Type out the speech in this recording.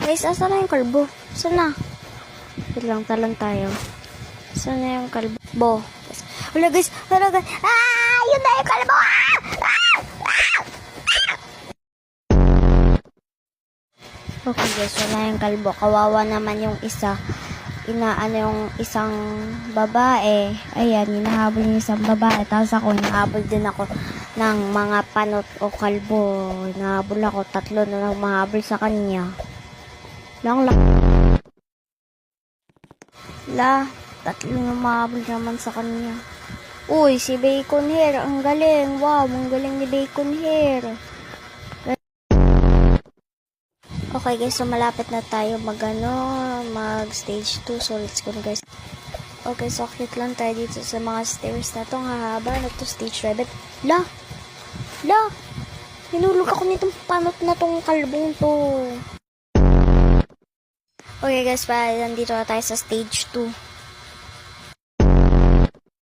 Guys, asan na yung kalbo? Saan na? Wait lang, talang tayo. Saan na yung kalbo? Wala guys! Wala guys! Ah! Yun na yung kalbo! Ah! Ah! Ah! Okay guys, wala yung kalbo. Kawawa naman yung isa. Inaano yung isang babae. Ayan, hinahabol yung isang babae. Tapos ako, hinahabol din ako ng mga panot o kalbo. Hinahabol ako. 3 na lang mahabol sa kanya. Lang. 3 na mahabol naman sa kanya. Uy, si Bacon Hair. Ang galing. Wow, ang galing ni Bacon Hair. Okay guys, so malapit na tayo mag stage 2. So let's go guys. Okay, so akit lang tayo dito sa mga stairs na itong hahaba na to stage 7. La! Hinulog ako nitong panot na tong kalbong to. Okay guys, nandito na tayo sa stage 2.